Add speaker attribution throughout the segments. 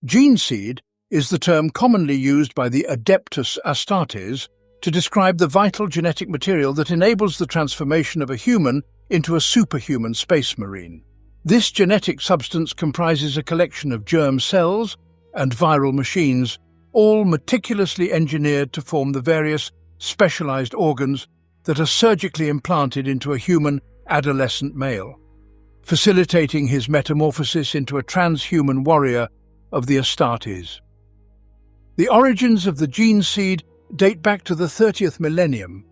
Speaker 1: Gene seed is the term commonly used by the Adeptus Astartes to describe the vital genetic material that enables the transformation of a human into a superhuman space marine. This genetic substance comprises a collection of germ cells and viral machines, all meticulously engineered to form the various specialized organs that are surgically implanted into a human adolescent male, facilitating his metamorphosis into a transhuman warrior of the Astartes. The origins of the gene seed date back to the 30th millennium,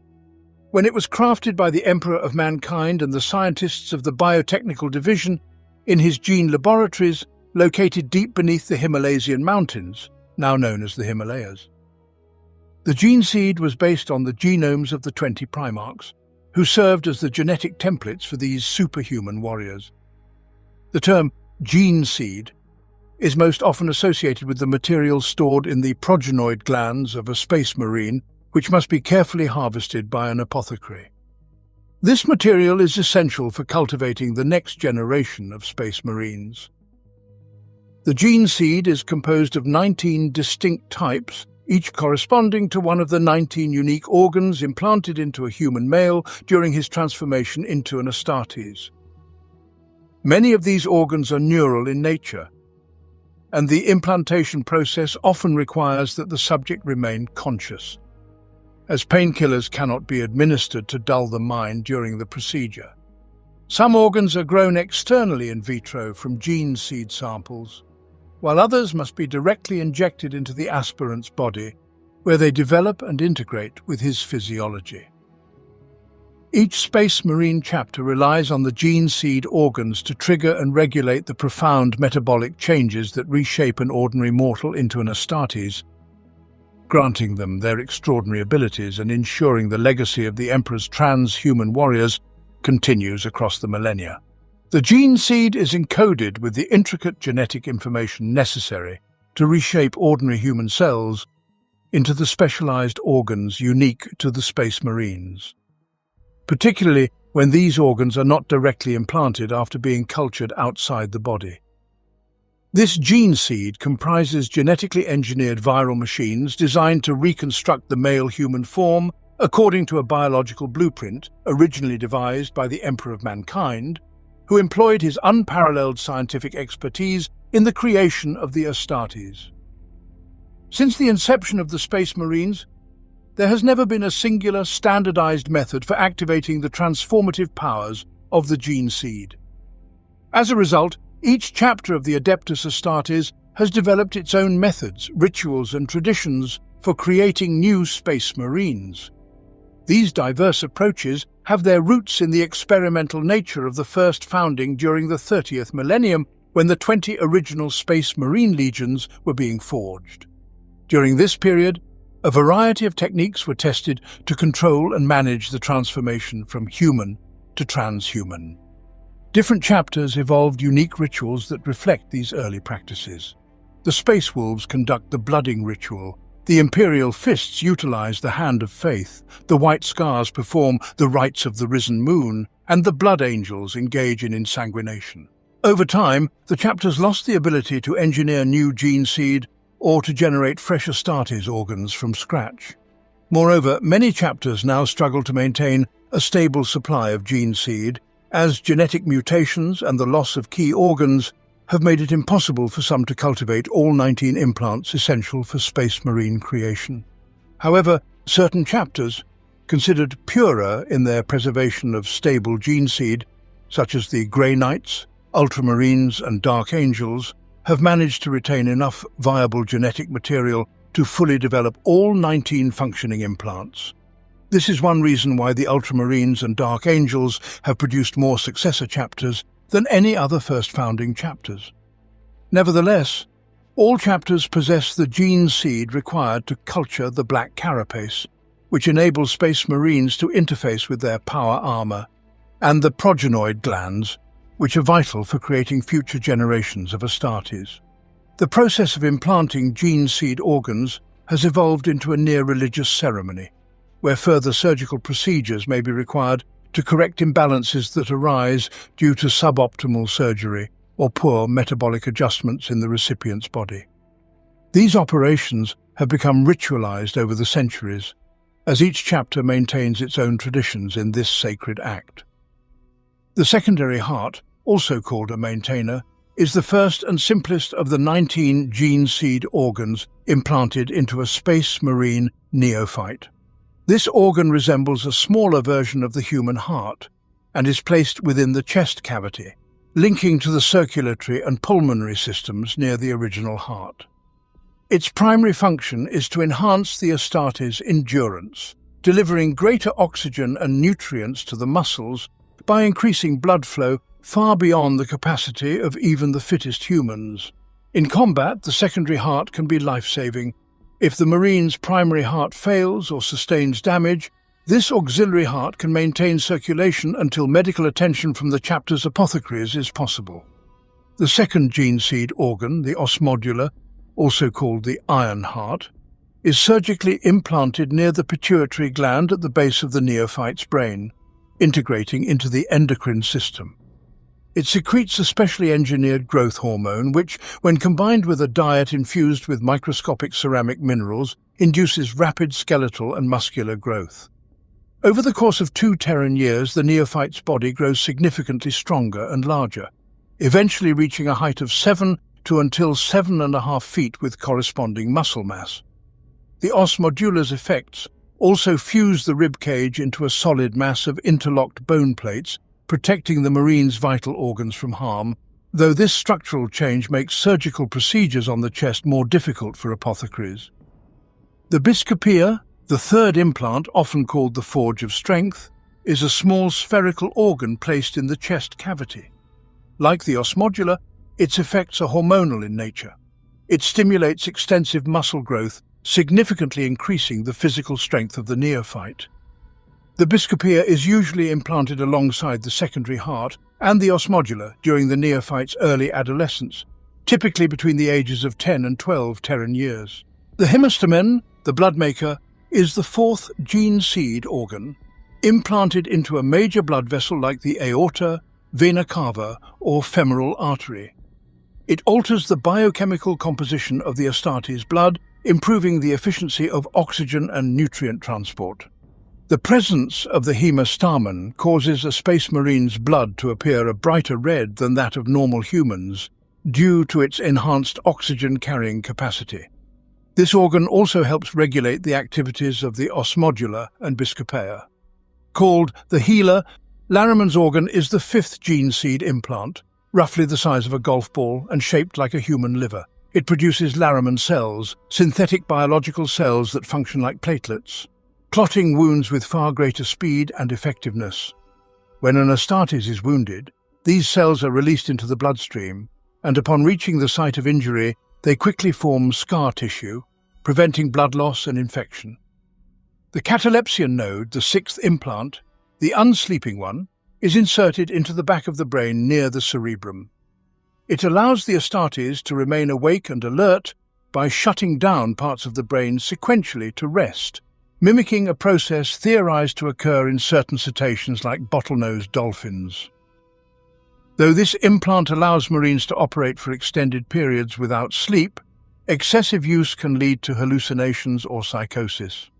Speaker 1: when it was crafted by the Emperor of Mankind and the scientists of the Biotechnical Division in his gene laboratories located deep beneath the Himalayan mountains, now known as the Himalayas. The gene seed was based on the genomes of the 20 primarchs, who served as the genetic templates for these superhuman warriors. The term gene seed is most often associated with the material stored in the progenoid glands of a space marine, which must be carefully harvested by an apothecary. This material is essential for cultivating the next generation of space marines. The gene seed is composed of 19 distinct types, each corresponding to one of the 19 unique organs implanted into a human male during his transformation into an Astartes. Many of these organs are neural in nature, and the implantation process often requires that the subject remain conscious, as painkillers cannot be administered to dull the mind during the procedure. Some organs are grown externally in vitro from gene seed samples, while others must be directly injected into the aspirant's body, where they develop and integrate with his physiology. Each Space Marine chapter relies on the gene seed organs to trigger and regulate the profound metabolic changes that reshape an ordinary mortal into an Astartes, granting them their extraordinary abilities and ensuring the legacy of the Emperor's transhuman warriors continues across the millennia. The gene seed is encoded with the intricate genetic information necessary to reshape ordinary human cells into the specialized organs unique to the Space Marines, particularly when these organs are not directly implanted after being cultured outside the body. This gene seed comprises genetically engineered viral machines designed to reconstruct the male human form according to a biological blueprint originally devised by the Emperor of Mankind, who employed his unparalleled scientific expertise in the creation of the Astartes. Since the inception of the Space Marines, there has never been a singular, standardized method for activating the transformative powers of the gene seed. As a result, each chapter of the Adeptus Astartes has developed its own methods, rituals, and traditions for creating new Space Marines. These diverse approaches have their roots in the experimental nature of the first founding during the 30th millennium, when the 20 original Space Marine legions were being forged. During this period, a variety of techniques were tested to control and manage the transformation from human to transhuman. Different chapters evolved unique rituals that reflect these early practices. The Space Wolves conduct the blooding ritual, the Imperial Fists utilize the Hand of Faith, the White Scars perform the rites of the Risen Moon, and the Blood Angels engage in insanguination. Over time, the chapters lost the ability to engineer new gene seed or to generate fresh Astartes organs from scratch. Moreover, many chapters now struggle to maintain a stable supply of gene seed, as genetic mutations and the loss of key organs have made it impossible for some to cultivate all 19 implants essential for Space Marine creation. However, certain chapters, considered purer in their preservation of stable gene seed, such as the Grey Knights, Ultramarines and Dark Angels, have managed to retain enough viable genetic material to fully develop all 19 functioning implants. This is one reason why the Ultramarines and Dark Angels have produced more successor chapters than any other first founding chapters. Nevertheless, all chapters possess the gene seed required to culture the black carapace, which enables Space Marines to interface with their power armor, and the progenoid glands, which are vital for creating future generations of Astartes. The process of implanting gene seed organs has evolved into a near-religious ceremony, where further surgical procedures may be required to correct imbalances that arise due to suboptimal surgery or poor metabolic adjustments in the recipient's body. These operations have become ritualized over the centuries, as each chapter maintains its own traditions in this sacred act. The secondary heart, also called a maintainer, is the first and simplest of the 19 gene seed organs implanted into a space marine neophyte. This organ resembles a smaller version of the human heart and is placed within the chest cavity, linking to the circulatory and pulmonary systems near the original heart. Its primary function is to enhance the Astartes' endurance, delivering greater oxygen and nutrients to the muscles by increasing blood flow far beyond the capacity of even the fittest humans. In combat, the secondary heart can be life-saving. If the Marine's primary heart fails or sustains damage, this auxiliary heart can maintain circulation until medical attention from the chapter's apothecaries is possible. The second gene seed organ, the os modula, also called the iron heart, is surgically implanted near the pituitary gland at the base of the neophyte's brain, integrating into the endocrine system. It secretes a specially engineered growth hormone which, when combined with a diet infused with microscopic ceramic minerals, induces rapid skeletal and muscular growth. Over the course of 2 Terran years, the neophyte's body grows significantly stronger and larger, eventually reaching a height of 7 to until 7.5 feet with corresponding muscle mass. The os modula's effects also fuse the rib cage into a solid mass of interlocked bone plates, protecting the Marine's vital organs from harm, though this structural change makes surgical procedures on the chest more difficult for apothecaries. The biscopia, the third implant, often called the Forge of Strength, is a small spherical organ placed in the chest cavity. Like the os modula, its effects are hormonal in nature. It stimulates extensive muscle growth, significantly increasing the physical strength of the neophyte. The biscopia is usually implanted alongside the secondary heart and the os modula during the neophyte's early adolescence, typically between the ages of 10 and 12 Terran years. The hemastamen, the blood maker, is the fourth gene seed organ, implanted into a major blood vessel like the aorta, vena cava, or femoral artery. It alters the biochemical composition of the Astartes' blood, improving the efficiency of oxygen and nutrient transport. The presence of the hemastamen causes a space marine's blood to appear a brighter red than that of normal humans, due to its enhanced oxygen-carrying capacity. This organ also helps regulate the activities of the os modula and biscopia. Called the healer, Lariman's organ is the fifth gene seed implant, roughly the size of a golf ball and shaped like a human liver. It produces Lariman cells, synthetic biological cells that function like platelets, clotting wounds with far greater speed and effectiveness. When an Astartes is wounded, these cells are released into the bloodstream, and upon reaching the site of injury, they quickly form scar tissue, preventing blood loss and infection. The catalepsian node, the sixth implant, the unsleeping one, is inserted into the back of the brain near the cerebrum. It allows the Astartes to remain awake and alert by shutting down parts of the brain sequentially to rest, mimicking a process theorized to occur in certain cetaceans like bottlenose dolphins. Though this implant allows Marines to operate for extended periods without sleep, excessive use can lead to hallucinations or psychosis.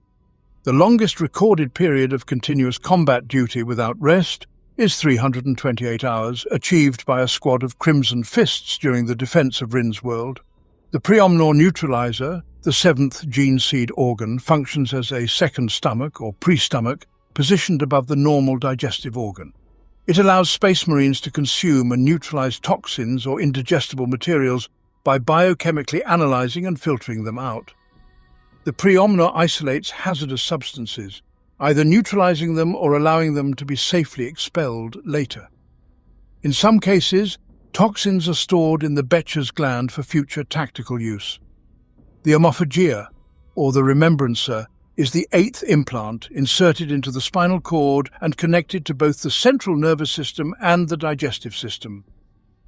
Speaker 1: The longest recorded period of continuous combat duty without rest is 328 hours, achieved by a squad of Crimson Fists during the defense of Rin's world. The preomnor neutralizer, the seventh gene seed organ, functions as a second stomach or pre-stomach positioned above the normal digestive organ. It allows Space Marines to consume and neutralize toxins or indigestible materials by biochemically analyzing and filtering them out. The preomnor isolates hazardous substances, either neutralizing them or allowing them to be safely expelled later. In some cases, toxins are stored in the Becher's gland for future tactical use. The omophagia, or the remembrancer, is the eighth implant inserted into the spinal cord and connected to both the central nervous system and the digestive system.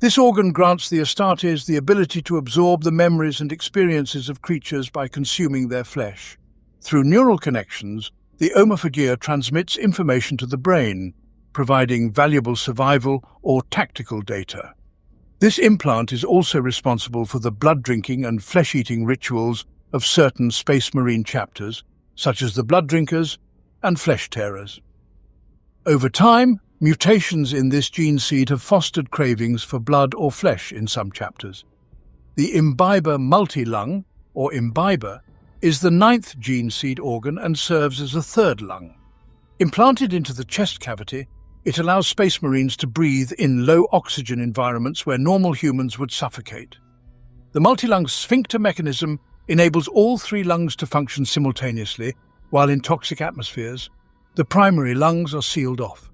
Speaker 1: This organ grants the Astartes the ability to absorb the memories and experiences of creatures by consuming their flesh. Through neural connections, the omophagia transmits information to the brain, providing valuable survival or tactical data. This implant is also responsible for the blood-drinking and flesh-eating rituals of certain Space Marine chapters, such as the Blood Drinkers and Flesh Tearers. Over time, mutations in this gene seed have fostered cravings for blood or flesh in some chapters. The imbiber multilung, or imbiber, is the 9th gene seed organ and serves as a third lung. Implanted into the chest cavity, it allows Space Marines to breathe in low-oxygen environments where normal humans would suffocate. The multilung sphincter mechanism enables all 3 lungs to function simultaneously, while in toxic atmospheres, the primary lungs are sealed off,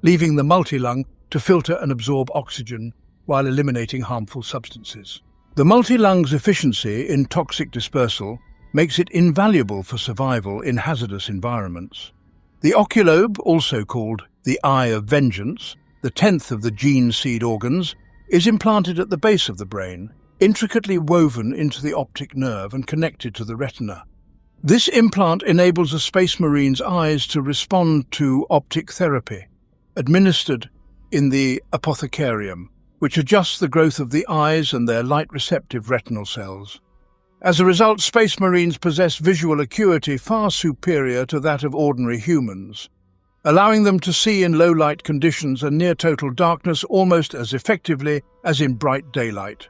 Speaker 1: leaving the multilung to filter and absorb oxygen while eliminating harmful substances. The multilung's efficiency in toxic dispersal makes it invaluable for survival in hazardous environments. The oculobe, also called the Eye of Vengeance, the 10th of the gene seed organs, is implanted at the base of the brain, intricately woven into the optic nerve and connected to the retina. This implant enables a Space Marine's eyes to respond to optic therapy, administered in the apothecarium, which adjusts the growth of the eyes and their light-receptive retinal cells. As a result, Space Marines possess visual acuity far superior to that of ordinary humans, allowing them to see in low-light conditions and near-total darkness almost as effectively as in bright daylight.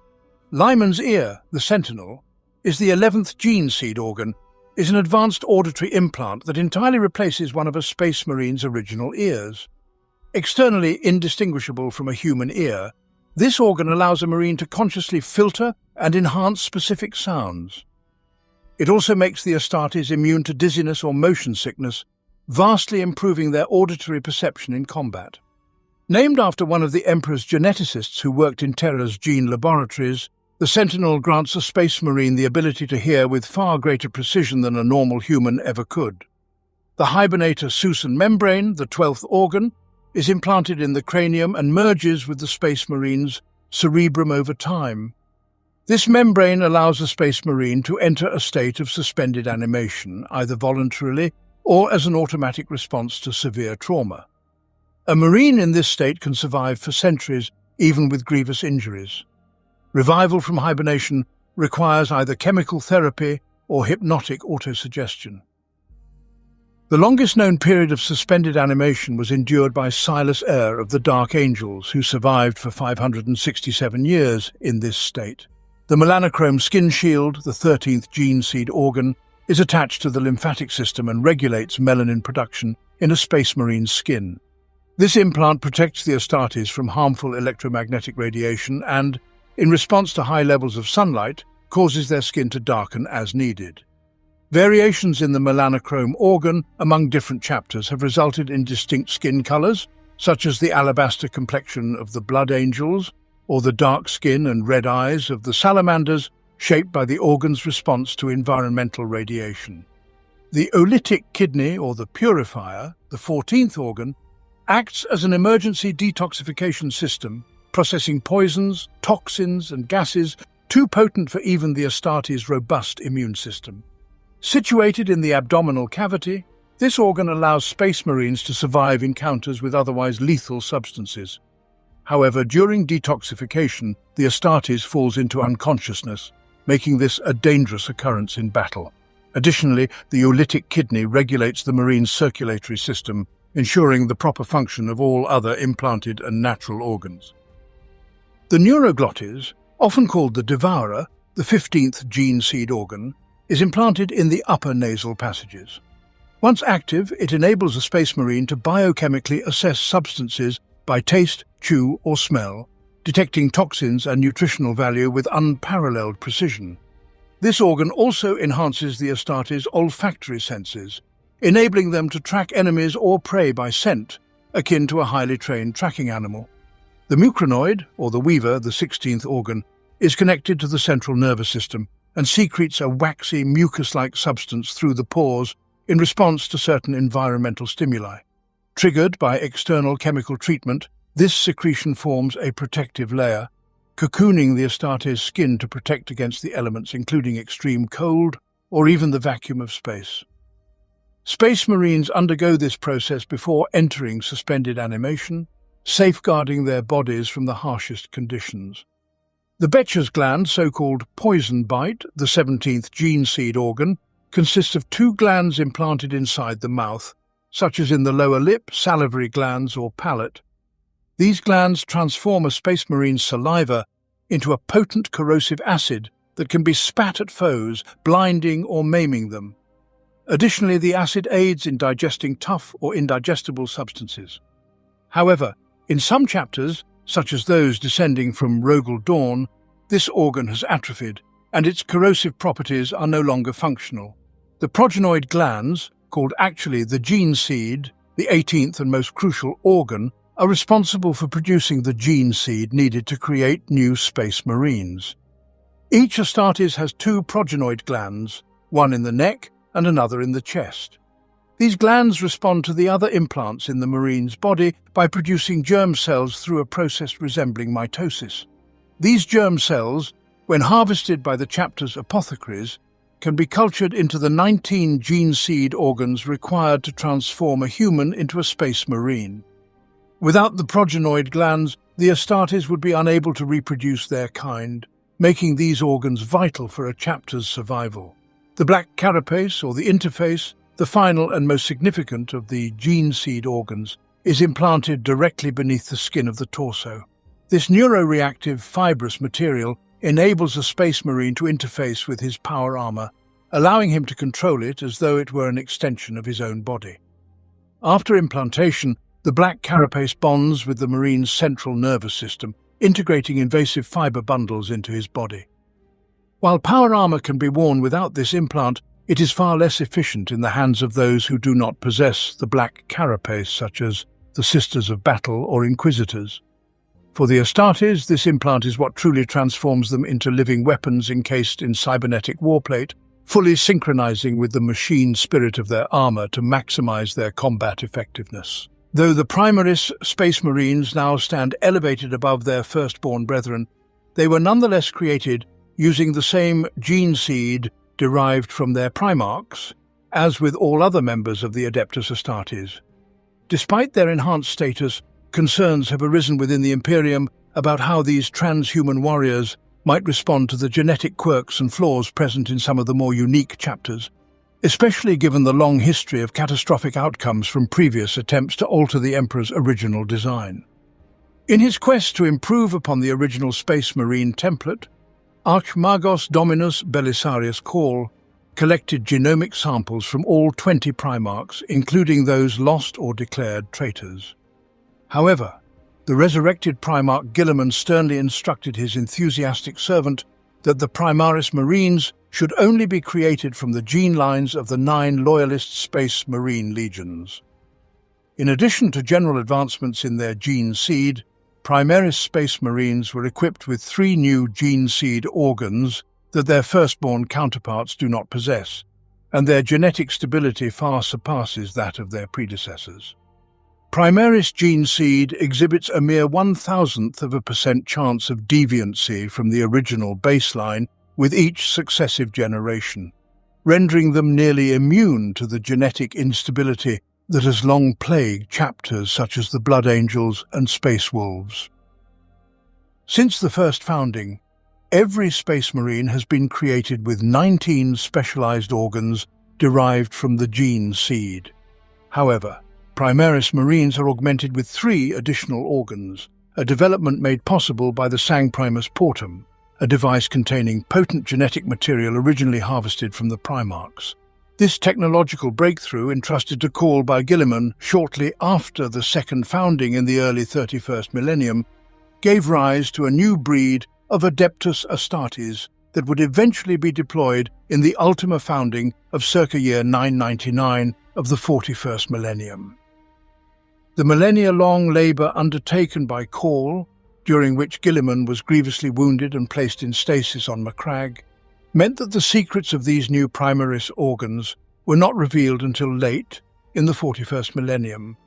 Speaker 1: Lyman's ear, the sentinel, is the 11th gene seed organ, is an advanced auditory implant that entirely replaces one of a Space Marine's original ears. Externally indistinguishable from a human ear, this organ allows a Marine to consciously filter and enhance specific sounds. It also makes the Astartes immune to dizziness or motion sickness, vastly improving their auditory perception in combat. Named after one of the Emperor's geneticists who worked in Terra's gene laboratories, the Sentinel grants a Space Marine the ability to hear with far greater precision than a normal human ever could. The hibernator Susan membrane, the 12th organ, is implanted in the cranium and merges with the Space Marine's cerebrum over time. This membrane allows a Space Marine to enter a state of suspended animation, either voluntarily or as an automatic response to severe trauma. A Marine in this state can survive for centuries, even with grievous injuries. Revival from hibernation requires either chemical therapy or hypnotic autosuggestion. The longest known period of suspended animation was endured by Silas Eyre of the Dark Angels, who survived for 567 years in this state. The melanochrome skin shield, the 13th gene seed organ, is attached to the lymphatic system and regulates melanin production in a Space Marine's skin. This implant protects the Astartes from harmful electromagnetic radiation and, in response to high levels of sunlight, causes their skin to darken as needed. Variations in the melanochrome organ among different chapters have resulted in distinct skin colors, such as the alabaster complexion of the Blood Angels or the dark skin and red eyes of the Salamanders, shaped by the organ's response to environmental radiation. The olytic kidney, or the purifier, the 14th organ, acts as an emergency detoxification system, processing poisons, toxins, and gases too potent for even the Astartes' robust immune system. Situated in the abdominal cavity, this organ allows Space Marines to survive encounters with otherwise lethal substances. However, during detoxification, the Astartes falls into unconsciousness, making this a dangerous occurrence in battle. Additionally, the olytic kidney regulates the Marine's circulatory system, ensuring the proper function of all other implanted and natural organs. The neuroglottis, often called the devourer, the 15th gene seed organ, is implanted in the upper nasal passages. Once active, it enables a Space Marine to biochemically assess substances by taste, chew, or smell, detecting toxins and nutritional value with unparalleled precision. This organ also enhances the Astartes' olfactory senses, enabling them to track enemies or prey by scent, akin to a highly trained tracking animal. The mucranoid, or the weaver, the 16th organ, is connected to the central nervous system and secretes a waxy, mucus-like substance through the pores in response to certain environmental stimuli. Triggered by external chemical treatment, this secretion forms a protective layer, cocooning the Astartes' skin to protect against the elements including extreme cold or even the vacuum of space. Space Marines undergo this process before entering suspended animation, safeguarding their bodies from the harshest conditions. The Betcher's gland, so-called poison bite, the 17th gene seed organ, consists of two glands implanted inside the mouth, such as in the lower lip, salivary glands, or palate. These glands transform a space marine's saliva into a potent corrosive acid that can be spat at foes, blinding or maiming them. Additionally, the acid aids in digesting tough or indigestible substances. However, in some chapters, such as those descending from Rogel Dawn, this organ has atrophied, and its corrosive properties are no longer functional. The progenoid glands, called actually the gene seed, the 18th and most crucial organ, are responsible for producing the gene seed needed to create new space marines. Each Astartes has two progenoid glands, one in the neck and another in the chest. These glands respond to the other implants in the marine's body by producing germ cells through a process resembling mitosis. These germ cells, when harvested by the chapter's apothecaries, can be cultured into the 19 gene seed organs required to transform a human into a space marine. Without the progenoid glands, the Astartes would be unable to reproduce their kind, making these organs vital for a chapter's survival. The black carapace, or the interface, the final and most significant of the gene seed organs, is implanted directly beneath the skin of the torso. This neuroreactive, fibrous material enables a space marine to interface with his power armor, allowing him to control it as though it were an extension of his own body. After implantation, the black carapace bonds with the marine's central nervous system, integrating invasive fiber bundles into his body. While power armor can be worn without this implant, it is far less efficient in the hands of those who do not possess the black carapace, such as the Sisters of Battle or Inquisitors. For the Astartes, this implant is what truly transforms them into living weapons encased in cybernetic warplate, fully synchronizing with the machine spirit of their armor to maximize their combat effectiveness. Though the Primaris Space Marines now stand elevated above their firstborn brethren, they were nonetheless created using the same gene seed derived from their Primarchs, as with all other members of the Adeptus Astartes. Despite their enhanced status, concerns have arisen within the Imperium about how these transhuman warriors might respond to the genetic quirks and flaws present in some of the more unique chapters, especially given the long history of catastrophic outcomes from previous attempts to alter the Emperor's original design. In his quest to improve upon the original Space Marine template, Archmagos Dominus Belisarius Call collected genomic samples from all 20 Primarchs, including those lost or declared traitors. However, the resurrected Primarch Guilliman sternly instructed his enthusiastic servant that the Primaris Marines should only be created from the gene lines of the 9 loyalist Space Marine legions. In addition to general advancements in their gene seed, Primaris Space Marines were equipped with 3 new gene seed organs that their firstborn counterparts do not possess, and their genetic stability far surpasses that of their predecessors. Primaris gene seed exhibits a mere 0.001% chance of deviancy from the original baseline with each successive generation, rendering them nearly immune to the genetic instability that has long plagued chapters such as the Blood Angels and Space Wolves. Since the first founding, every Space Marine has been created with 19 specialized organs derived from the gene seed. However, Primaris Marines are augmented with 3 additional organs, a development made possible by the Sang Primus Portum, a device containing potent genetic material originally harvested from the Primarchs. This technological breakthrough, entrusted to Call by Guilliman shortly after the second founding in the early 31st millennium, gave rise to a new breed of Adeptus Astartes that would eventually be deployed in the Ultima founding of circa year 999 of the 41st millennium. The millennia-long labour undertaken by Call, during which Guilliman was grievously wounded and placed in stasis on Macragge, meant that the secrets of these new Primaris organs were not revealed until late in the 41st millennium.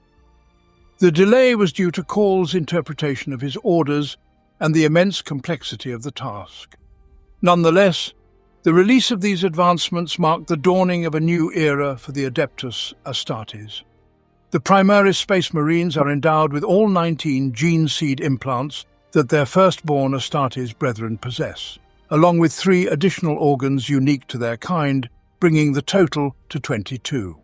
Speaker 1: The delay was due to Call's interpretation of his orders and the immense complexity of the task. Nonetheless, the release of these advancements marked the dawning of a new era for the Adeptus Astartes. The Primaris Space Marines are endowed with all 19 gene seed implants that their firstborn Astartes brethren possess, along with 3 additional organs unique to their kind, bringing the total to 22.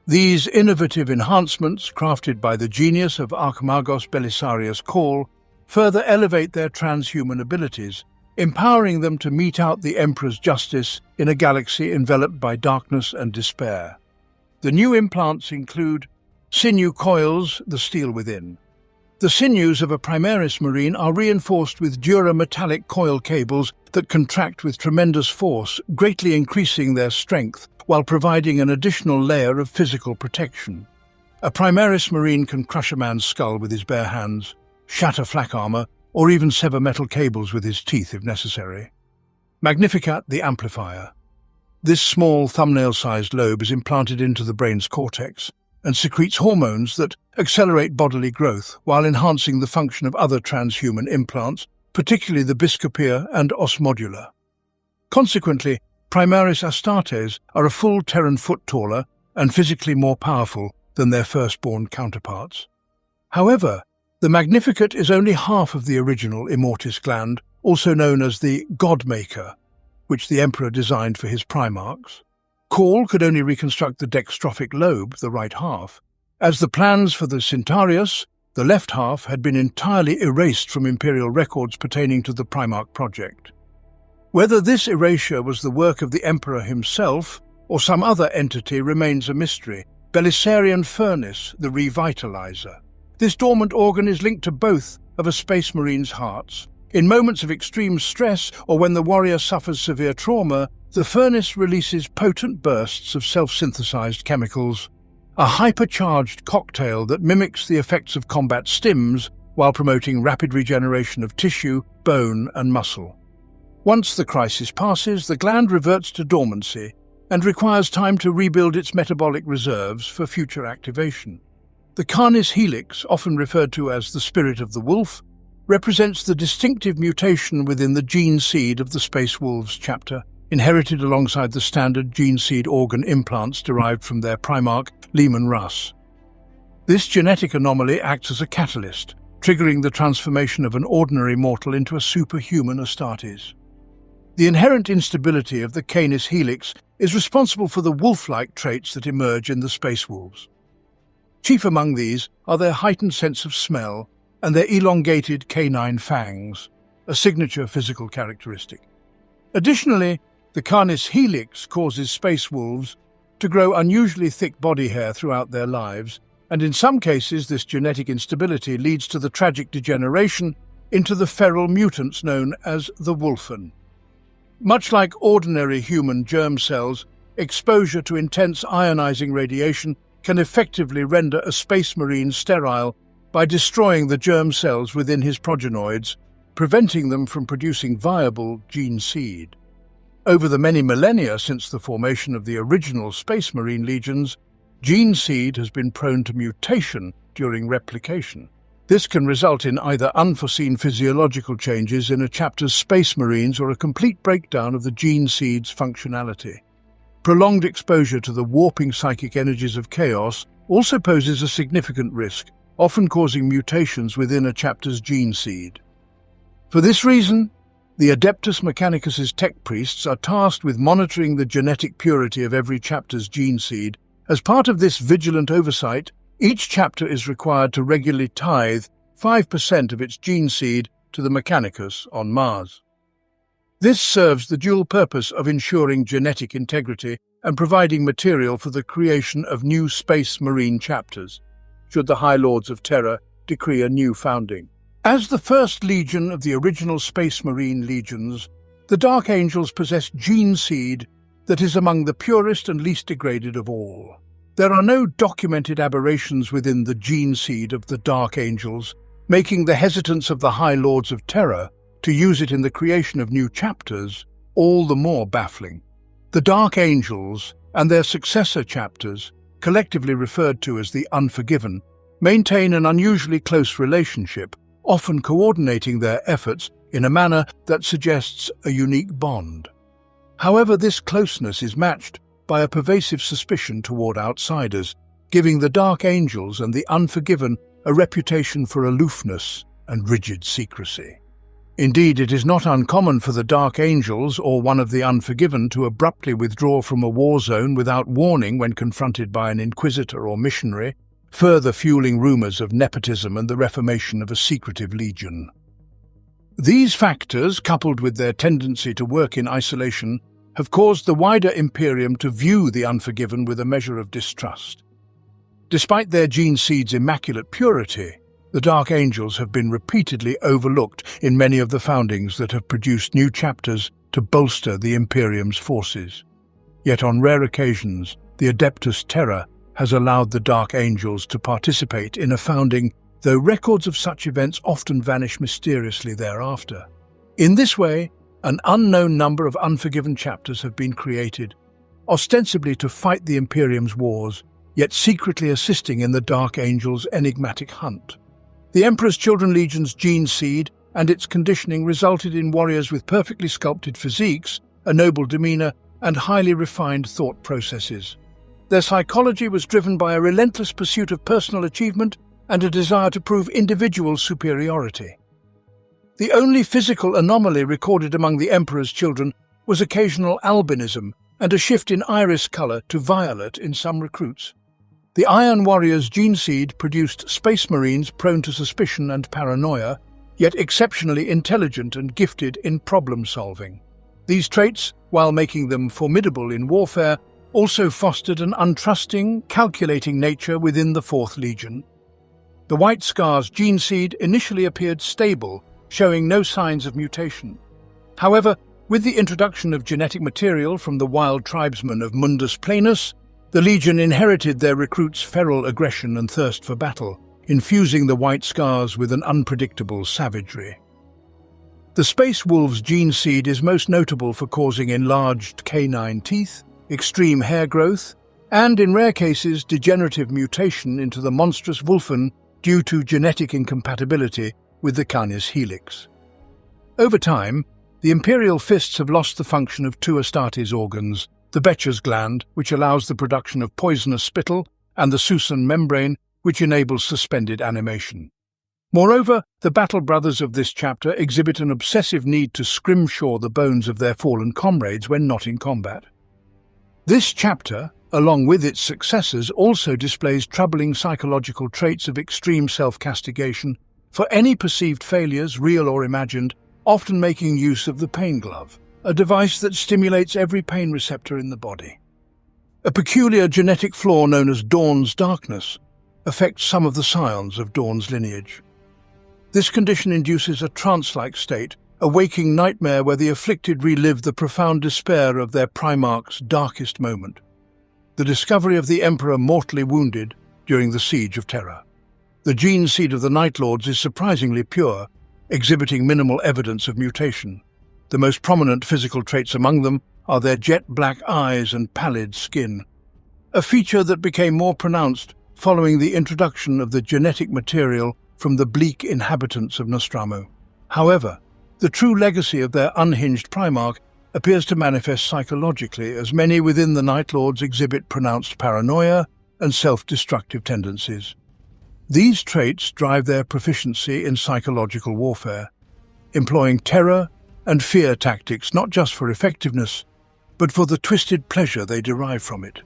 Speaker 1: These innovative enhancements, crafted by the genius of Archimagos Belisarius Cawl, further elevate their transhuman abilities, empowering them to mete out the Emperor's justice in a galaxy enveloped by darkness and despair. The new implants include sinew coils, the steel within. The sinews of a Primaris Marine are reinforced with dura-metallic coil cables that contract with tremendous force, greatly increasing their strength while providing an additional layer of physical protection. A Primaris Marine can crush a man's skull with his bare hands, shatter flak armor, or even sever metal cables with his teeth if necessary. Magnificat the Amplifier. This small thumbnail-sized lobe is implanted into the brain's cortex and secretes hormones that accelerate bodily growth while enhancing the function of other transhuman implants, particularly the Biscopia and Os Modula. Consequently, Primaris Astartes are a full Terran foot taller and physically more powerful than their firstborn counterparts. However, the Magnificat is only half of the original Immortis gland, also known as the Godmaker, which the Emperor designed for his Primarchs. Cawl could only reconstruct the dextrophic lobe, the right half, as the plans for the Centaurus, the left half, had been entirely erased from Imperial records pertaining to the Primarch project. Whether this erasure was the work of the Emperor himself or some other entity remains a mystery. Belisarian Furnace, the Revitalizer. This dormant organ is linked to both of a Space Marine's hearts. In moments of extreme stress or when the warrior suffers severe trauma, the furnace releases potent bursts of self-synthesized chemicals, a hypercharged cocktail that mimics the effects of combat stims while promoting rapid regeneration of tissue, bone, and muscle. Once the crisis passes, the gland reverts to dormancy and requires time to rebuild its metabolic reserves for future activation. The Canis helix, often referred to as the spirit of the wolf, represents the distinctive mutation within the gene seed of the Space Wolves chapter, inherited alongside the standard gene seed organ implants derived from their Primarch, Leman Russ. This genetic anomaly acts as a catalyst, triggering the transformation of an ordinary mortal into a superhuman Astartes. The inherent instability of the Canis helix is responsible for the wolf-like traits that emerge in the Space Wolves. Chief among these are their heightened sense of smell and their elongated canine fangs, a signature physical characteristic. Additionally, the Canis helix causes Space Wolves to grow unusually thick body hair throughout their lives, and in some cases this genetic instability leads to the tragic degeneration into the feral mutants known as the Wolfen. Much like ordinary human germ cells, exposure to intense ionizing radiation can effectively render a Space Marine sterile by destroying the germ cells within his progenoids, preventing them from producing viable gene seed. Over the many millennia since the formation of the original Space Marine legions, gene seed has been prone to mutation during replication. This can result in either unforeseen physiological changes in a chapter's Space Marines or a complete breakdown of the gene seed's functionality. Prolonged exposure to the warping psychic energies of chaos also poses a significant risk, often causing mutations within a chapter's gene seed. For this reason, the Adeptus Mechanicus's tech priests are tasked with monitoring the genetic purity of every chapter's gene seed. As part of this vigilant oversight, each chapter is required to regularly tithe 5% of its gene seed to the Mechanicus on Mars. This serves the dual purpose of ensuring genetic integrity and providing material for the creation of new Space Marine chapters, should the High Lords of Terror decree a new founding. As the first legion of the original Space Marine legions, the Dark Angels possess gene seed that is among the purest and least degraded of all. There are no documented aberrations within the gene seed of the Dark Angels, making the hesitance of the High Lords of Terror to use it in the creation of new chapters all the more baffling. The Dark Angels and their successor chapters, collectively referred to as the Unforgiven, maintain an unusually close relationship, often coordinating their efforts in a manner that suggests a unique bond. However, this closeness is matched by a pervasive suspicion toward outsiders, giving the Dark Angels and the Unforgiven a reputation for aloofness and rigid secrecy. Indeed, it is not uncommon for the Dark Angels or one of the Unforgiven to abruptly withdraw from a war zone without warning when confronted by an inquisitor or missionary, further fueling rumors of nepotism and the reformation of a secretive legion. These factors, coupled with their tendency to work in isolation, have caused the wider Imperium to view the Unforgiven with a measure of distrust. Despite their gene seed's immaculate purity, the Dark Angels have been repeatedly overlooked in many of the foundings that have produced new chapters to bolster the Imperium's forces. Yet on rare occasions, the Adeptus Terra has allowed the Dark Angels to participate in a founding, though records of such events often vanish mysteriously thereafter. In this way, an unknown number of Unforgiven chapters have been created, ostensibly to fight the Imperium's wars, yet secretly assisting in the Dark Angels' enigmatic hunt. The Emperor's Children Legion's gene seed and its conditioning resulted in warriors with perfectly sculpted physiques, a noble demeanor, and highly refined thought processes. Their psychology was driven by a relentless pursuit of personal achievement and a desire to prove individual superiority. The only physical anomaly recorded among the Emperor's children was occasional albinism and a shift in iris color to violet in some recruits. The Iron Warrior's gene seed produced Space Marines prone to suspicion and paranoia, yet exceptionally intelligent and gifted in problem-solving. These traits, while making them formidable in warfare, also fostered an untrusting, calculating nature within the 4th Legion. The White Scar's gene seed initially appeared stable, showing no signs of mutation. However, with the introduction of genetic material from the wild tribesmen of Mundus Planus, the Legion inherited their recruits' feral aggression and thirst for battle, infusing the White Scars with an unpredictable savagery. The Space Wolf's gene seed is most notable for causing enlarged canine teeth, extreme hair growth, and, in rare cases, degenerative mutation into the monstrous Wolfen due to genetic incompatibility with the Canis helix. Over time, the Imperial Fists have lost the function of two Astartes organs, the Becher's gland, which allows the production of poisonous spittle, and the Susan membrane, which enables suspended animation. Moreover, the battle brothers of this chapter exhibit an obsessive need to scrimshaw the bones of their fallen comrades when not in combat. This chapter, along with its successors, also displays troubling psychological traits of extreme self-castigation for any perceived failures, real or imagined, often making use of the pain glove, a device that stimulates every pain receptor in the body. A peculiar genetic flaw known as Dawn's darkness affects some of the scions of Dawn's lineage. This condition induces a trance-like state, a waking nightmare where the afflicted relive the profound despair of their Primarch's darkest moment, the discovery of the Emperor mortally wounded during the Siege of Terra. The gene seed of the Night Lords is surprisingly pure, exhibiting minimal evidence of mutation. The most prominent physical traits among them are their jet-black eyes and pallid skin, a feature that became more pronounced following the introduction of the genetic material from the bleak inhabitants of Nostramu. However, the true legacy of their unhinged Primarch appears to manifest psychologically, as many within the Night Lords exhibit pronounced paranoia and self-destructive tendencies. These traits drive their proficiency in psychological warfare, employing terror and fear tactics not just for effectiveness, but for the twisted pleasure they derive from it.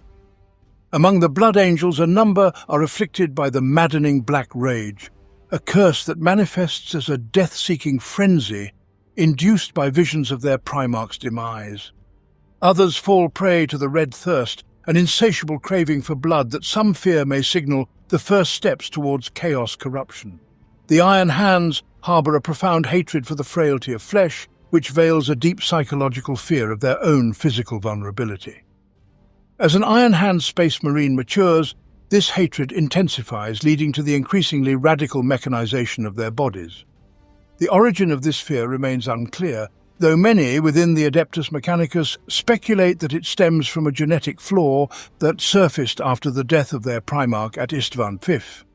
Speaker 1: Among the Blood Angels, a number are afflicted by the maddening Black Rage, a curse that manifests as a death-seeking frenzy induced by visions of their Primarch's demise. Others fall prey to the Red Thirst, an insatiable craving for blood that some fear may signal the first steps towards chaos corruption. The Iron Hands harbour a profound hatred for the frailty of flesh, which veils a deep psychological fear of their own physical vulnerability. As an Iron Hand Space Marine matures, this hatred intensifies, leading to the increasingly radical mechanization of their bodies. The origin of this fear remains unclear, though many within the Adeptus Mechanicus speculate that it stems from a genetic flaw that surfaced after the death of their Primarch at Istvan V.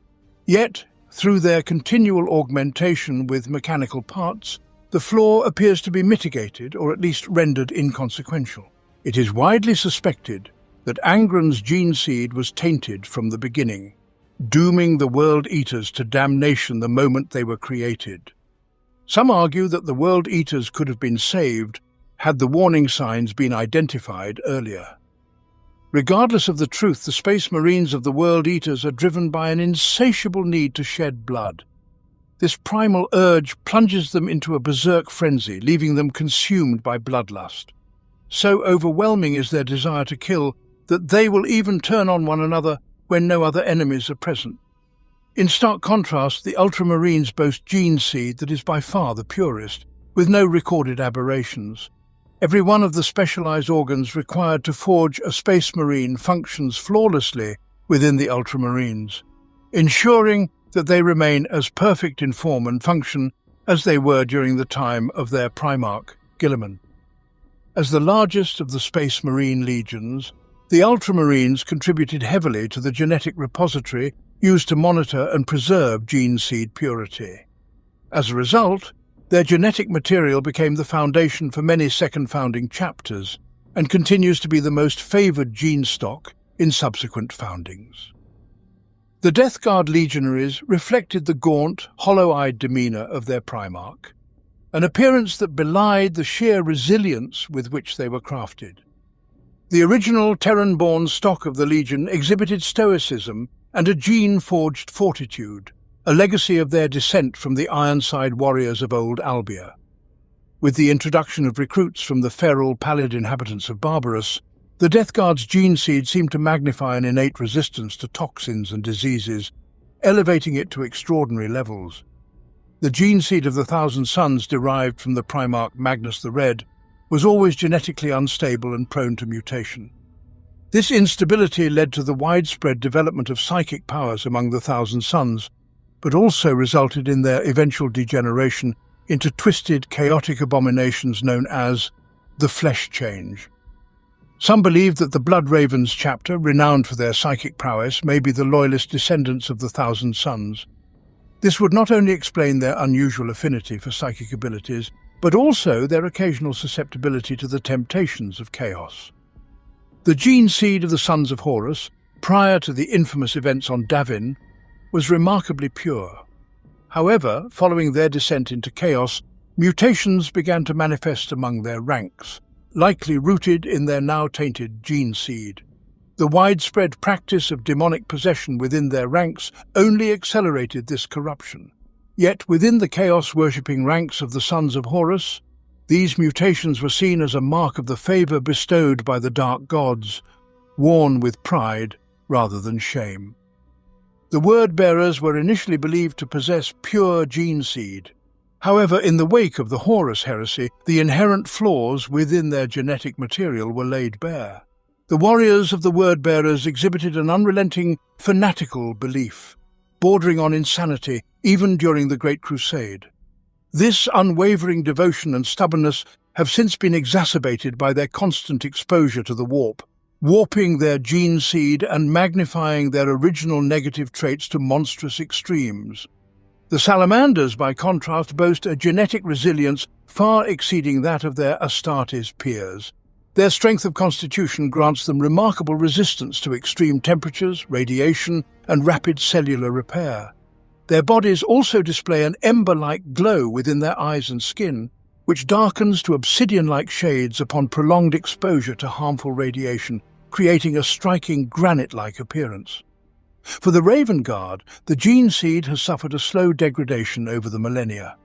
Speaker 1: Yet, through their continual augmentation with mechanical parts, the flaw appears to be mitigated or at least rendered inconsequential. It is widely suspected that Angren's gene seed was tainted from the beginning, dooming the World Eaters to damnation the moment they were created. Some argue that the World Eaters could have been saved had the warning signs been identified earlier. Regardless of the truth, the Space Marines of the World Eaters are driven by an insatiable need to shed blood. This primal urge plunges them into a berserk frenzy, leaving them consumed by bloodlust. So overwhelming is their desire to kill that they will even turn on one another when no other enemies are present. In stark contrast, the Ultramarines boast gene seed that is by far the purest, with no recorded aberrations. Every one of the specialized organs required to forge a Space Marine functions flawlessly within the Ultramarines, ensuring that they remain as perfect in form and function as they were during the time of their Primarch, Guilliman. As the largest of the Space Marine legions, the Ultramarines contributed heavily to the genetic repository used to monitor and preserve gene seed purity. As a result, their genetic material became the foundation for many second founding chapters and continues to be the most favoured gene stock in subsequent foundings. The Death Guard legionaries reflected the gaunt, hollow-eyed demeanour of their Primarch, an appearance that belied the sheer resilience with which they were crafted. The original Terran-born stock of the Legion exhibited stoicism and a gene-forged fortitude, a legacy of their descent from the Ironside warriors of old Albia. With the introduction of recruits from the feral, pallid inhabitants of Barbarous, the Death Guard's gene seed seemed to magnify an innate resistance to toxins and diseases, elevating it to extraordinary levels. The gene seed of the Thousand Sons, derived from the Primarch Magnus the Red, was always genetically unstable and prone to mutation. This instability led to the widespread development of psychic powers among the Thousand Sons, but also resulted in their eventual degeneration into twisted, chaotic abominations known as the Flesh Change. Some believe that the Blood Ravens chapter, renowned for their psychic prowess, may be the loyalist descendants of the Thousand Sons. This would not only explain their unusual affinity for psychic abilities, but also their occasional susceptibility to the temptations of chaos. The gene seed of the Sons of Horus, prior to the infamous events on Davin, was remarkably pure. However, following their descent into chaos, mutations began to manifest among their ranks, likely rooted in their now tainted gene seed. The widespread practice of demonic possession within their ranks only accelerated this corruption. Yet within the chaos-worshipping ranks of the Sons of Horus, these mutations were seen as a mark of the favour bestowed by the dark gods, worn with pride rather than shame. The word-bearers were initially believed to possess pure gene seed. However, in the wake of the Horus heresy, the inherent flaws within their genetic material were laid bare. The warriors of the word-bearers exhibited an unrelenting, fanatical belief, bordering on insanity even during the Great Crusade. This unwavering devotion and stubbornness have since been exacerbated by their constant exposure to the warp, warping their gene seed and magnifying their original negative traits to monstrous extremes. The Salamanders, by contrast, boast a genetic resilience far exceeding that of their Astartes peers. Their strength of constitution grants them remarkable resistance to extreme temperatures, radiation, and rapid cellular repair. Their bodies also display an ember-like glow within their eyes and skin, which darkens to obsidian-like shades upon prolonged exposure to harmful radiation, creating a striking granite-like appearance. For the Raven Guard, the gene seed has suffered a slow degradation over the millennia.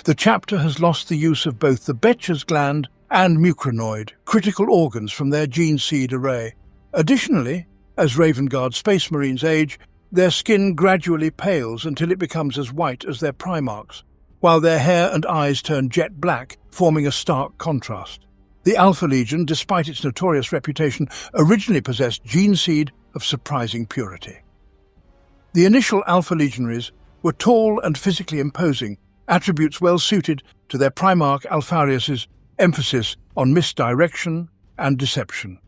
Speaker 1: The chapter has lost the use of both the Betcher's gland and mucranoid, critical organs from their gene seed array. Additionally, as Raven Guard Space Marines age, their skin gradually pales until it becomes as white as their Primarchs, while their hair and eyes turn jet black, forming a stark contrast. The Alpha Legion, despite its notorious reputation, originally possessed gene seed of surprising purity. The initial Alpha Legionaries were tall and physically imposing, attributes well suited to their Primarch Alpharius's emphasis on misdirection and deception.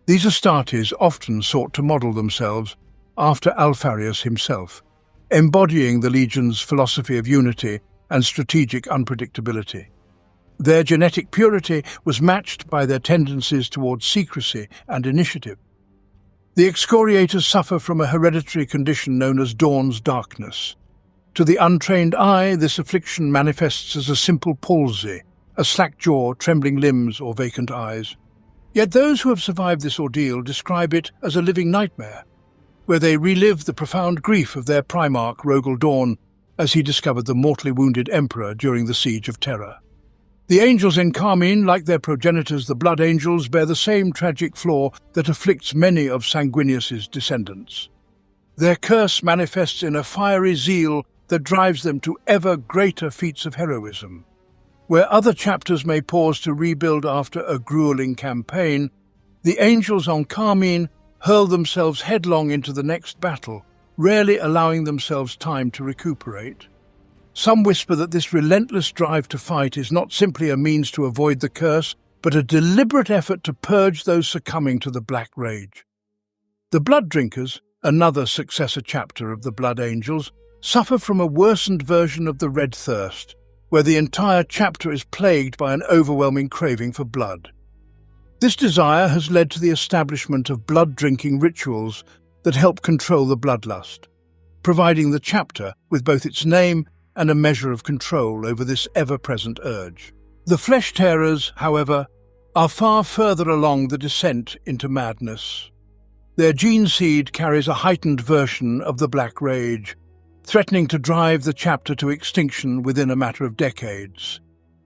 Speaker 1: These Astartes often sought to model themselves after Alpharius himself, embodying the Legion's philosophy of unity and strategic unpredictability. Their genetic purity was matched by their tendencies towards secrecy and initiative. The excoriators suffer from a hereditary condition known as Dawn's darkness. To the untrained eye, this affliction manifests as a simple palsy, a slack jaw, trembling limbs, or vacant eyes. Yet those who have survived this ordeal describe it as a living nightmare, where they relive the profound grief of their primarch Rogel Dawn as he discovered the mortally wounded emperor during the Siege of Terror. The angels in Carmine, like their progenitors the Blood Angels, bear the same tragic flaw that afflicts many of Sanguinius's descendants. Their curse manifests in a fiery zeal that drives them to ever greater feats of heroism. Where other chapters may pause to rebuild after a grueling campaign, the angels on Carmine hurl themselves headlong into the next battle, rarely allowing themselves time to recuperate. Some whisper that this relentless drive to fight is not simply a means to avoid the curse, but a deliberate effort to purge those succumbing to the Black Rage. The Blood Drinkers, another successor chapter of the Blood Angels, suffer from a worsened version of the Red Thirst, where the entire chapter is plagued by an overwhelming craving for blood. This desire has led to the establishment of blood-drinking rituals that help control the bloodlust, providing the chapter with both its name and a measure of control over this ever-present urge. The Flesh Tearers, however, are far further along the descent into madness. Their gene seed carries a heightened version of the Black Rage, threatening to drive the chapter to extinction within a matter of decades.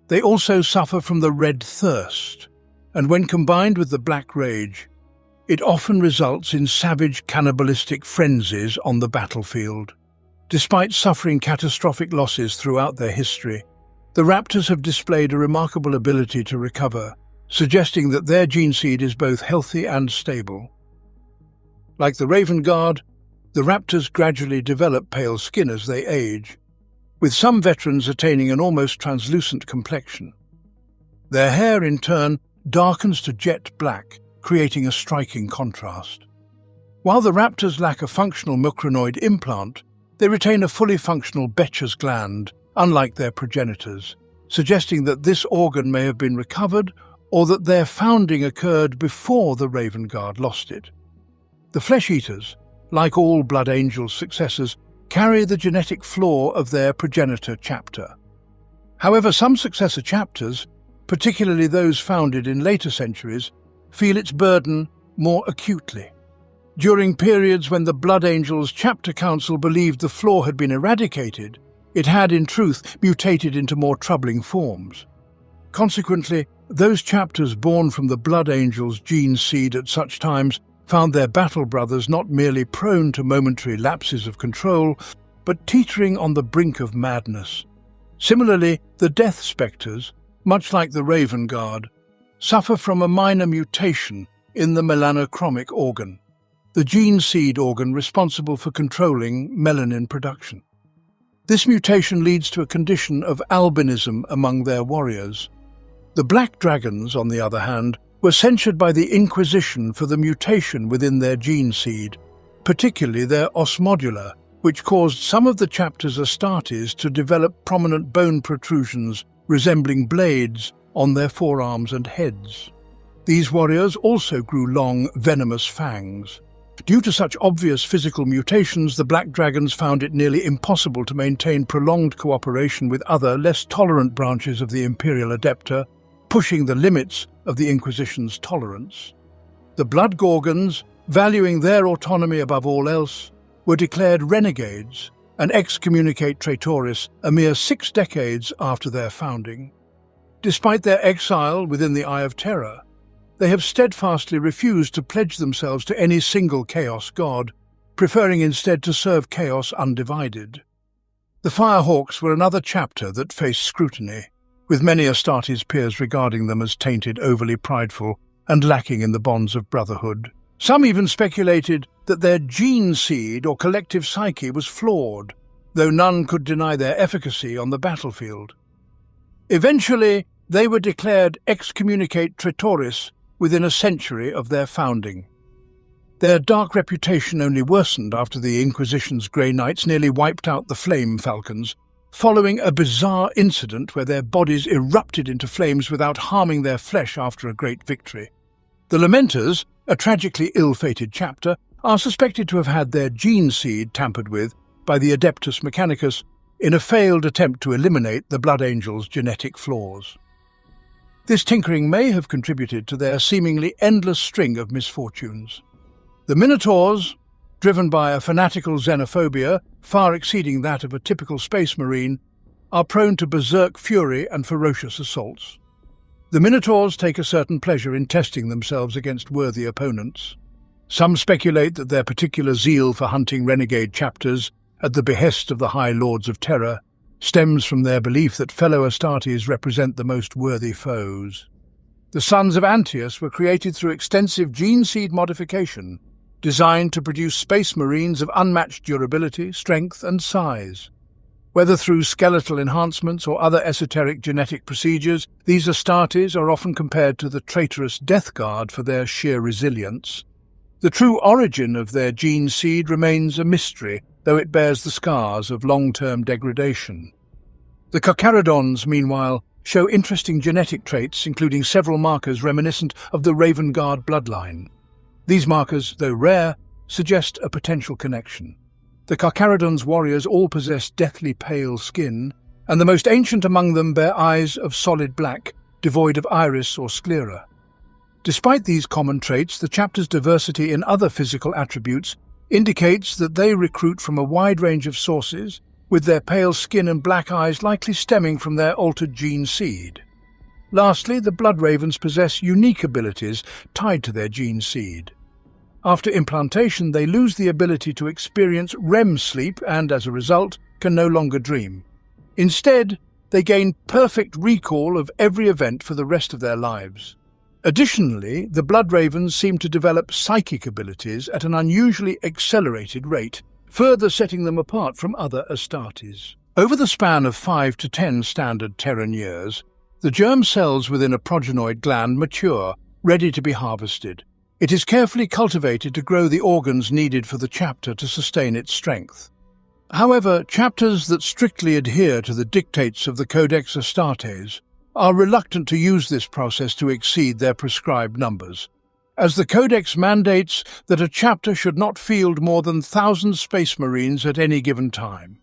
Speaker 1: They also suffer from the Red Thirst, and when combined with the Black Rage, it often results in savage cannibalistic frenzies on the battlefield. Despite suffering catastrophic losses throughout their history, the Raptors have displayed a remarkable ability to recover, suggesting that their gene seed is both healthy and stable. Like the Raven Guard, the Raptors gradually develop pale skin as they age, with some veterans attaining an almost translucent complexion. Their hair, in turn, darkens to jet black, creating a striking contrast. While the Raptors lack a functional mucranoid implant, they retain a fully functional Becher's gland, unlike their progenitors, suggesting that this organ may have been recovered or that their founding occurred before the Raven Guard lost it. The Flesh Eaters, like all Blood Angels' successors, carry the genetic flaw of their progenitor chapter. However, some successor chapters, particularly those founded in later centuries, feel its burden more acutely. During periods when the Blood Angels' chapter council believed the flaw had been eradicated, it had, in truth, mutated into more troubling forms. Consequently, those chapters born from the Blood Angels' gene seed at such times found their battle brothers not merely prone to momentary lapses of control, but teetering on the brink of madness. Similarly, the Death Spectres, much like the Raven Guard, suffer from a minor mutation in the melanochromic organ, the gene seed organ responsible for controlling melanin production. This mutation leads to a condition of albinism among their warriors. The Black Dragons, on the other hand, were censured by the Inquisition for the mutation within their gene seed, particularly their osmodula, which caused some of the chapter's Astartes to develop prominent bone protrusions resembling blades on their forearms and heads. These warriors also grew long, venomous fangs. Due to such obvious physical mutations, the Black Dragons found it nearly impossible to maintain prolonged cooperation with other, less tolerant branches of the Imperial Adepta, pushing the limits of the Inquisition's tolerance. The Blood Gorgons, valuing their autonomy above all else, were declared renegades and excommunicate Traitoris a mere 6 decades after their founding. Despite their exile within the Eye of Terror, they have steadfastly refused to pledge themselves to any single Chaos god, preferring instead to serve Chaos undivided. The Firehawks were another chapter that faced scrutiny, with many Astartes peers regarding them as tainted, overly prideful, and lacking in the bonds of brotherhood. Some even speculated that their gene seed or collective psyche was flawed, though none could deny their efficacy on the battlefield. Eventually, they were declared excommunicate Traitoris within a century of their founding. Their dark reputation only worsened after the Inquisition's Grey Knights nearly wiped out the Flame Falcons, following a bizarre incident where their bodies erupted into flames without harming their flesh after a great victory. The Lamenters, a tragically ill-fated chapter, are suspected to have had their gene seed tampered with by the Adeptus Mechanicus in a failed attempt to eliminate the Blood Angel's genetic flaws. This tinkering may have contributed to their seemingly endless string of misfortunes. The Minotaurs, driven by a fanatical xenophobia far exceeding that of a typical space marine, are prone to berserk fury and ferocious assaults. The Minotaurs take a certain pleasure in testing themselves against worthy opponents. Some speculate that their particular zeal for hunting renegade chapters at the behest of the High Lords of Terror stems from their belief that fellow Astartes represent the most worthy foes. The Sons of Antaeus were created through extensive gene seed modification, designed to produce space marines of unmatched durability, strength, and size. Whether through skeletal enhancements or other esoteric genetic procedures, these Astartes are often compared to the traitorous Death Guard for their sheer resilience. The true origin of their gene seed remains a mystery, though it bears the scars of long-term degradation. The Carcharodons, meanwhile, show interesting genetic traits, including several markers reminiscent of the Raven Guard bloodline. These markers, though rare, suggest a potential connection. The Carcharodons' warriors all possess deathly pale skin, and the most ancient among them bear eyes of solid black, devoid of iris or sclera. Despite these common traits, the chapter's diversity in other physical attributes indicates that they recruit from a wide range of sources, with their pale skin and black eyes likely stemming from their altered gene seed. Lastly, the Blood Ravens possess unique abilities tied to their gene seed. After implantation, they lose the ability to experience REM sleep and, as a result, can no longer dream. Instead, they gain perfect recall of every event for the rest of their lives. Additionally, the Blood Ravens seem to develop psychic abilities at an unusually accelerated rate, further setting them apart from other Astartes. Over the span of 5 to 10 standard Terran years, the germ cells within a progenoid gland mature, ready to be harvested. It is carefully cultivated to grow the organs needed for the chapter to sustain its strength. However, chapters that strictly adhere to the dictates of the Codex Astartes are reluctant to use this process to exceed their prescribed numbers, as the Codex mandates that a chapter should not field more than 1,000 space marines at any given time.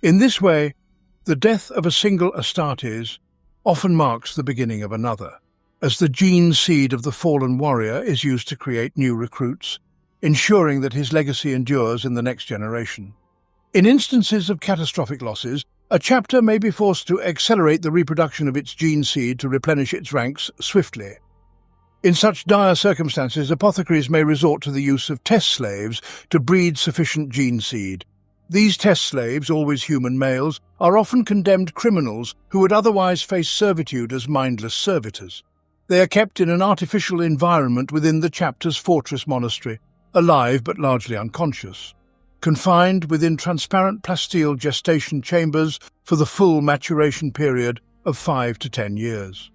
Speaker 1: In this way, the death of a single Astartes often marks the beginning of another, as the gene seed of the fallen warrior is used to create new recruits, ensuring that his legacy endures in the next generation. In instances of catastrophic losses, a chapter may be forced to accelerate the reproduction of its gene seed to replenish its ranks swiftly. In such dire circumstances, apothecaries may resort to the use of test slaves to breed sufficient gene seed. These test slaves, always human males, are often condemned criminals who would otherwise face servitude as mindless servitors. They are kept in an artificial environment within the chapter's fortress monastery, alive but largely unconscious, confined within transparent plasteel gestation chambers for the full maturation period of 5 to 10 years.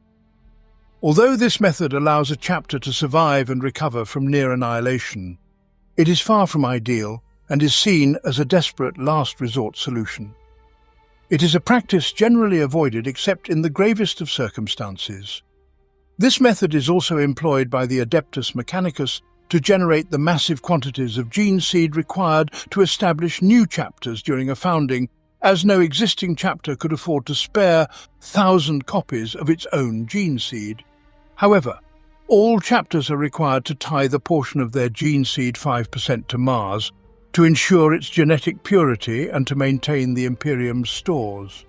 Speaker 1: Although this method allows a chapter to survive and recover from near annihilation, it is far from ideal and is seen as a desperate last resort solution. It is a practice generally avoided except in the gravest of circumstances. This method is also employed by the Adeptus Mechanicus to generate the massive quantities of gene seed required to establish new chapters during a founding, as no existing chapter could afford to spare 1,000 copies of its own gene seed. However, all chapters are required to tithe a portion of their gene seed 5% to Mars to ensure its genetic purity and to maintain the Imperium's stores.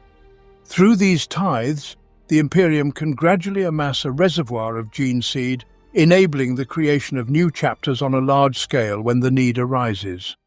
Speaker 1: Through these tithes, the Imperium can gradually amass a reservoir of gene seed, enabling the creation of new chapters on a large scale when the need arises.